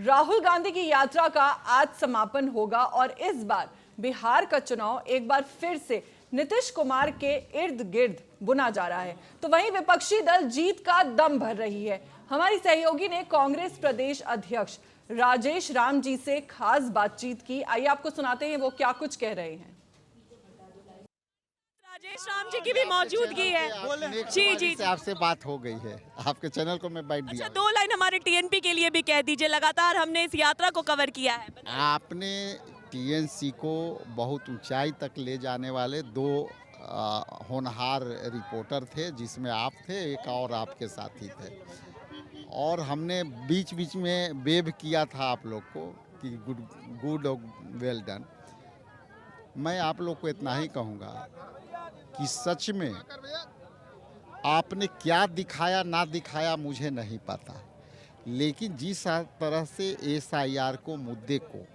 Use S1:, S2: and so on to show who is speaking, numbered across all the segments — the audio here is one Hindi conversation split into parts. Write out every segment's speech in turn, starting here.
S1: राहुल गांधी की यात्रा का आज समापन होगा और इस बार बिहार का चुनाव एक बार फिर से नीतीश कुमार के इर्द गिर्द बुना जा रहा है, तो वहीं विपक्षी दल जीत का दम भर रही है। हमारी सहयोगी ने कांग्रेस प्रदेश अध्यक्ष राजेश राम जी से खास बातचीत की। आइए आपको सुनाते हैं वो क्या कुछ कह रहे हैं।
S2: राजेश राम जी की भी मौजूदगी है। जी
S3: से आपसे बात हो गई है, आपके चैनल को मैं बैठ दिया।
S2: अच्छा, 2 लाइन हमारे टीएनपी के लिए भी कह दीजिए। लगातार हमने इस यात्रा को कवर किया है।
S3: आपने टीएनसी को बहुत ऊंचाई तक ले जाने वाले 2 होनहार रिपोर्टर थे, जिसमें आप थे, एक और आपके साथी थे, और हमने बीच बीच में वेव किया था आप लोग को कि गुड और वेल डन। मैं आप लोग को इतना ही कहूँगा कि सच में आपने क्या दिखाया ना दिखाया मुझे नहीं पता, लेकिन जिस तरह से एसआईआर को मुद्दे को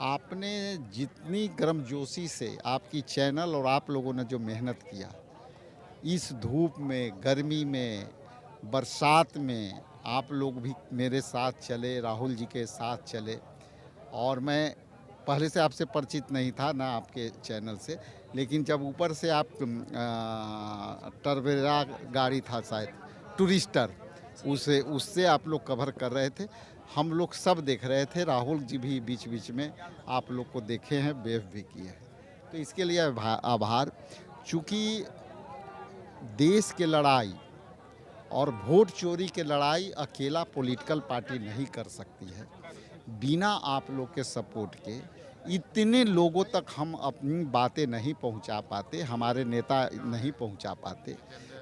S3: आपने जितनी गर्मजोशी से आपकी चैनल और आप लोगों ने जो मेहनत किया, इस धूप में, गर्मी में, बरसात में आप लोग भी मेरे साथ चले, राहुल जी के साथ चले। और मैं पहले से आपसे परिचित नहीं था ना आपके चैनल से, लेकिन जब ऊपर से आप टर्वेरा गाड़ी था शायद टूरिस्टर, उससे आप लोग कवर कर रहे थे, हम लोग सब देख रहे थे। राहुल जी भी बीच बीच में आप लोग को देखे हैं, वेव भी किए हैं, तो इसके लिए आभार। चूँकि देश की लड़ाई और वोट चोरी की लड़ाई अकेला पॉलिटिकल पार्टी नहीं कर सकती है। बिना आप लोग के सपोर्ट के इतने लोगों तक हम अपनी बातें नहीं पहुंचा पाते, हमारे नेता नहीं पहुंचा पाते,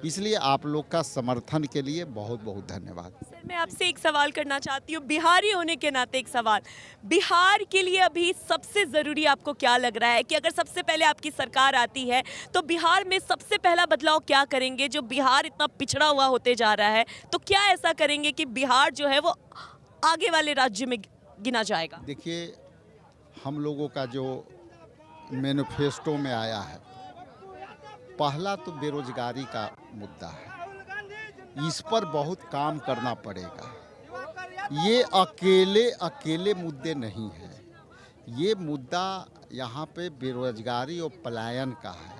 S3: इसलिए आप लोग का समर्थन के लिए बहुत बहुत धन्यवाद।
S2: सर, मैं आपसे एक सवाल करना चाहती हूँ, बिहारी होने के नाते एक सवाल। बिहार के लिए अभी सबसे ज़रूरी आपको क्या लग रहा है कि अगर सबसे पहले आपकी सरकार आती है तो बिहार में सबसे पहला बदलाव क्या करेंगे? जो बिहार इतना पिछड़ा हुआ होते जा रहा है, तो क्या ऐसा करेंगे कि बिहार जो है वो आगे वाले राज्य में गिना जाएगा?
S3: देखिए, हम लोगों का जो मैनिफेस्टो में आया है, पहला तो बेरोजगारी का मुद्दा है, इस पर बहुत काम करना पड़ेगा। ये अकेले मुद्दे नहीं है, ये मुद्दा यहाँ पे बेरोजगारी और पलायन का है,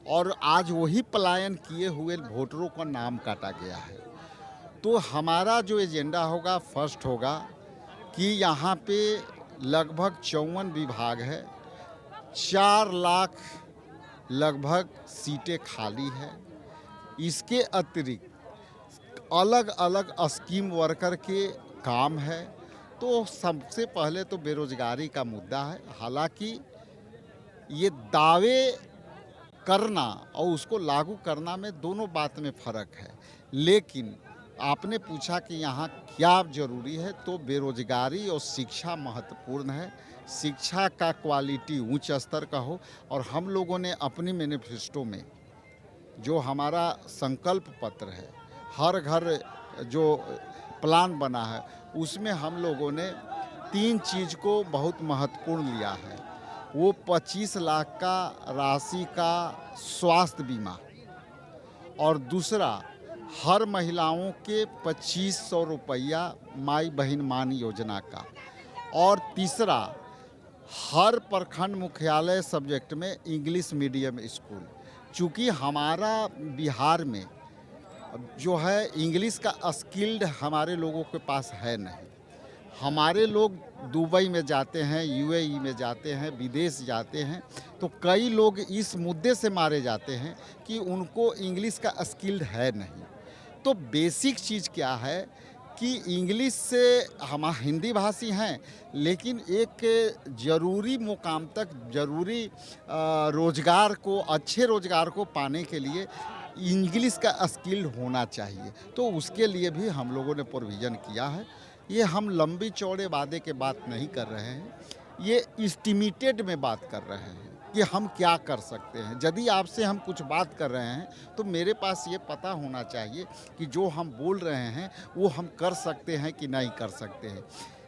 S3: और आज वही पलायन किए हुए वोटरों का नाम काटा गया है। तो हमारा जो एजेंडा होगा, फर्स्ट होगा कि यहाँ पे लगभग 54 विभाग है, 4 लाख लगभग सीटें खाली है। इसके अतिरिक्त अलग अलग स्कीम वर्कर के काम है। तो सबसे पहले तो बेरोजगारी का मुद्दा है। हालांकि ये दावे करना और उसको लागू करना में दोनों बात में फ़र्क है, लेकिन आपने पूछा कि यहाँ क्या ज़रूरी है, तो बेरोजगारी और शिक्षा महत्वपूर्ण है। शिक्षा का क्वालिटी उच्च स्तर का हो, और हम लोगों ने अपनी मैनिफेस्टो में जो हमारा संकल्प पत्र है, हर घर जो प्लान बना है, उसमें हम लोगों ने 3 चीज़ को बहुत महत्वपूर्ण लिया है। वो 25 लाख का राशि का स्वास्थ्य बीमा, और दूसरा हर महिलाओं के 2500 रुपया माई बहन मान योजना का, और तीसरा हर प्रखंड मुख्यालय सब्जेक्ट में इंग्लिश मीडियम स्कूल। चूँकि हमारा बिहार में जो है इंग्लिश का स्किल्ड हमारे लोगों के पास है नहीं। हमारे लोग दुबई में जाते हैं, यूएई में जाते हैं, विदेश जाते हैं, तो कई लोग इस मुद्दे से मारे जाते हैं कि उनको इंग्लिश का स्किल्ड है नहीं। तो बेसिक चीज़ क्या है कि इंग्लिश से हम हिंदी भाषी हैं, लेकिन एक ज़रूरी मुकाम तक, ज़रूरी रोज़गार को, अच्छे रोज़गार को पाने के लिए इंग्लिश का स्किल होना चाहिए। तो उसके लिए भी हम लोगों ने प्रोविज़न किया है। ये हम लंबी चौड़े वादे के बात नहीं कर रहे हैं, ये एस्टिमेटेड में बात कर रहे हैं कि हम क्या कर सकते हैं। यदि आपसे हम कुछ बात कर रहे हैं तो मेरे पास ये पता होना चाहिए कि जो हम बोल रहे हैं वो हम कर सकते हैं कि नहीं कर सकते हैं।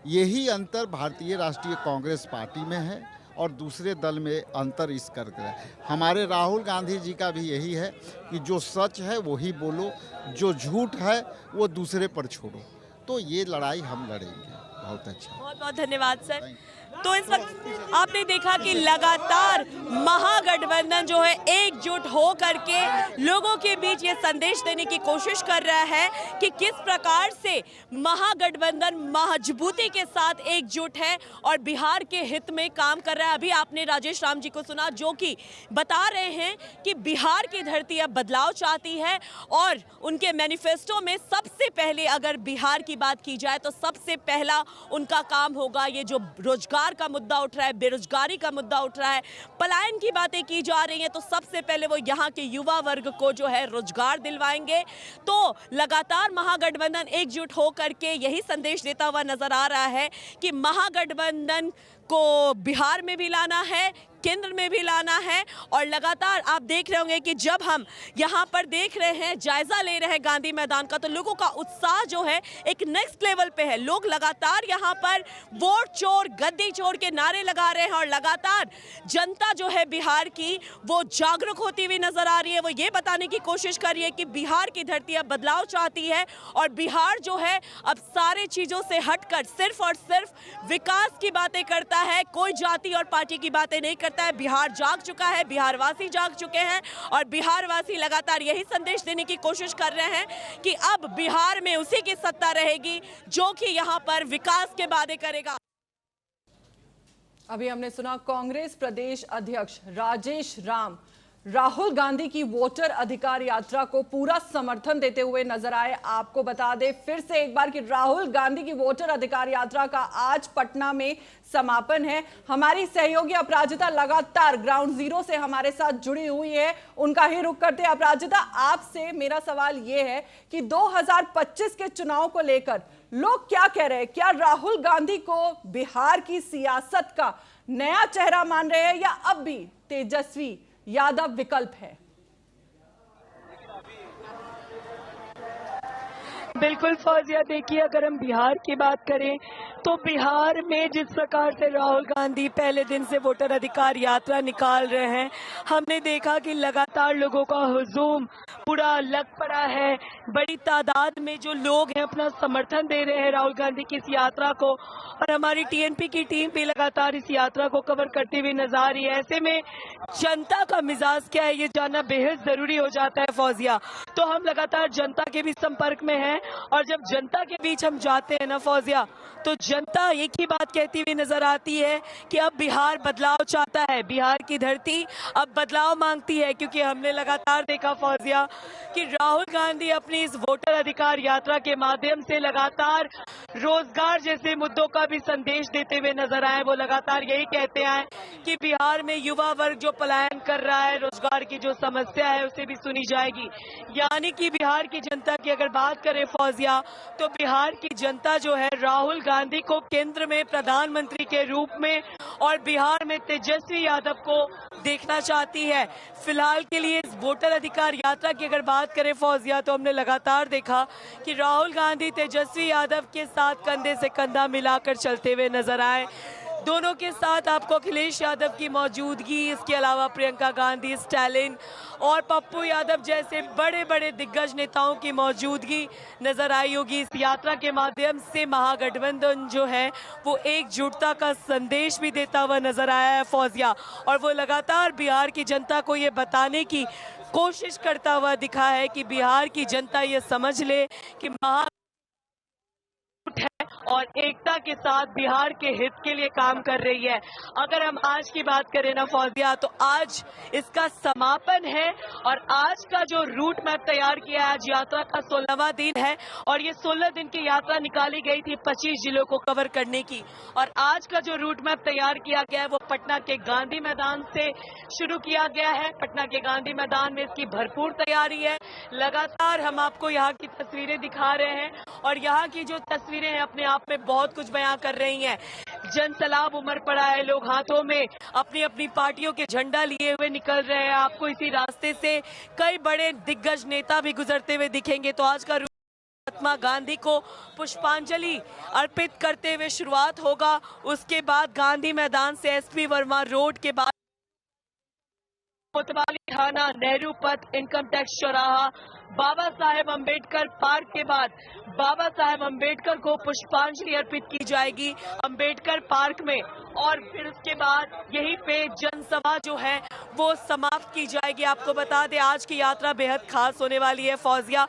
S3: यही अंतर भारतीय राष्ट्रीय कांग्रेस पार्टी में है और दूसरे दल में अंतर इस करके है। हमारे राहुल गांधी जी का भी यही है कि जो सच है वही बोलो, जो झूठ है वो दूसरे पर छोड़ो। तो ये लड़ाई हम लड़ेंगे। बहुत अच्छा।
S2: बहुत बहुत धन्यवाद सर। तो इस वक्त आपने देखा कि लगातार महागठबंधन जो है एकजुट हो करके लोगों के बीच ये संदेश देने की कोशिश कर रहा है कि किस प्रकार से महागठबंधन मजबूती के साथ एकजुट है और बिहार के हित में काम कर रहा है। अभी आपने राजेश राम जी को सुना जो कि बता रहे हैं कि बिहार की धरती अब बदलाव चाहती है और उनके मैनिफेस्टो में सबसे पहले अगर बिहार की बात की जाए तो सबसे पहला उनका काम होगा ये जो रोजगार का मुद्दा उठ रहा है, बेरोजगारी का मुद्दा उठ रहा है, पलायन की बातें की जा रही हैं, तो सबसे पहले वो यहाँ के युवा वर्ग को जो है रोजगार दिलवाएंगे। तो लगातार महागठबंधन एकजुट होकर के यही संदेश देता हुआ नजर आ रहा है कि महागठबंधन को बिहार में भी लाना है, केंद्र में भी लाना है। और लगातार आप देख रहे होंगे कि जब हम यहाँ पर देख रहे हैं, जायजा ले रहे हैं गांधी मैदान का, तो लोगों का उत्साह जो है एक नेक्स्ट लेवल पे है। लोग लगातार यहाँ पर वोट चोर, गद्दी चोर के नारे लगा रहे हैं और लगातार जनता जो है बिहार की वो जागरूक होती हुई नजर आ रही है। वो ये बताने की कोशिश कर रही है कि बिहार की धरती अब बदलाव चाहती है और बिहार जो है अब सारे चीजों से हटकर सिर्फ और सिर्फ विकास की बातें करता है, कोई जाति और पार्टी की बातें नहीं करता है। बिहार जाग चुका है, बिहार वासी जाग चुके हैं और बिहार वासी लगातार यही संदेश देने की कोशिश कर रहे हैं कि अब बिहार में उसी की सत्ता रहेगी जो कि यहां पर विकास के वादे करेगा।
S1: अभी हमने सुना कांग्रेस प्रदेश अध्यक्ष राजेश राम राहुल गांधी की वोटर अधिकार यात्रा को पूरा समर्थन देते हुए नजर आए। आपको बता दें फिर से एक बार कि राहुल गांधी की वोटर अधिकार यात्रा का आज पटना में समापन है। हमारी सहयोगी अपराजिता लगातार ग्राउंड जीरो से हमारे साथ जुड़ी हुई है, उनका ही रुख करते हैं। अपराजिता, आपसे मेरा सवाल यह है कि 2025 के चुनाव को लेकर लोग क्या कह रहे हैं? क्या राहुल गांधी को बिहार की सियासत का नया चेहरा मान रहे हैं या अब भी तेजस्वी यादव विकल्प है?
S4: बिल्कुल फौजिया, देखिए अगर हम बिहार की बात करें तो बिहार में जिस प्रकार से राहुल गांधी पहले दिन से वोटर अधिकार यात्रा निकाल रहे हैं, हमने देखा कि लगातार लोगों का हुजूम पूरा लग पड़ा है। बड़ी तादाद में जो लोग हैं अपना समर्थन दे रहे हैं राहुल गांधी की इस यात्रा को और हमारी टीएनपी की टीम भी लगातार इस यात्रा को कवर करती हुई नजर आ रही है। ऐसे में जनता का मिजाज क्या है ये जानना बेहद जरूरी हो जाता है फौजिया। तो हम लगातार जनता के भी संपर्क में हैं और जब जनता के बीच हम जाते हैं ना फौजिया, तो जनता एक ही बात कहती हुई नजर आती है कि अब बिहार बदलाव चाहता है, बिहार की धरती अब बदलाव मांगती है। क्योंकि हमने लगातार देखा फौजिया कि राहुल गांधी अपनी इस वोटर अधिकार यात्रा के माध्यम से लगातार रोजगार जैसे मुद्दों का भी संदेश देते हुए नजर आए। वो लगातार यही कहते हैं कि बिहार में युवा वर्ग जो पलायन कर रहा है, रोजगार की जो समस्या है उसे भी सुनी जाएगी। यानी कि बिहार की जनता की अगर बात करें फौजिया, तो बिहार की जनता जो है राहुल गांधी को केंद्र में प्रधानमंत्री के रूप में और बिहार में तेजस्वी यादव को देखना चाहती है। फिलहाल के लिए इस वोटर अधिकार यात्रा की अगर बात करें फौजिया, तो हमने लगातार देखा कि राहुल गांधी तेजस्वी यादव के साथ कंधे से कंधा मिलाकर चलते हुए नजर आए। दोनों के साथ आपको अखिलेश यादव की मौजूदगी, इसके अलावा प्रियंका गांधी, स्टालिन और पप्पू यादव जैसे बड़े बड़े दिग्गज नेताओं की मौजूदगी नजर आई होगी। इस यात्रा के माध्यम से महागठबंधन जो है वो एकजुटता का संदेश भी देता हुआ नजर आया है फौजिया, और वो लगातार बिहार की जनता को ये बताने की कोशिश करता हुआ दिखा है कि बिहार की जनता ये समझ ले कि महा है और एकता के साथ बिहार के हित के लिए काम कर रही है। अगर हम आज की बात करें ना फौजिया, तो आज इसका समापन है और आज का जो रूट मैप तैयार किया है, आज यात्रा का 16वां दिन है और ये 16 दिन की यात्रा निकाली गई थी 25 जिलों को कवर करने की। और आज का जो रूट मैप तैयार किया गया है वो पटना के गांधी मैदान से शुरू किया गया है। पटना के गांधी मैदान में इसकी भरपूर तैयारी है। लगातार हम आपको यहाँ की तस्वीरें दिखा रहे हैं और यहाँ की जो तस्वीरें हैं अपने आप में बहुत कुछ बयां कर रही हैं। जन सैलाब उमड़ पड़ा है, लोग हाथों में अपनी अपनी पार्टियों के झंडा लिए हुए निकल रहे हैं। आपको इसी रास्ते से कई बड़े दिग्गज नेता भी गुजरते हुए दिखेंगे। तो आज का महात्मा गांधी को पुष्पांजलि अर्पित करते हुए शुरुआत होगा। उसके बाद गांधी मैदान से एसपी वर्मा रोड के बाद कोतवाली थाना, नेहरू पथ, इनकम टैक्स चौराहा, बाबा साहेब अंबेडकर पार्क के बाद बाबा साहेब अंबेडकर को पुष्पांजलि अर्पित की जाएगी अंबेडकर पार्क में, और फिर उसके बाद यहीं पे जनसभा जो है वो समाप्त की जाएगी। आपको बता दें आज की यात्रा बेहद खास होने वाली है फौजिया।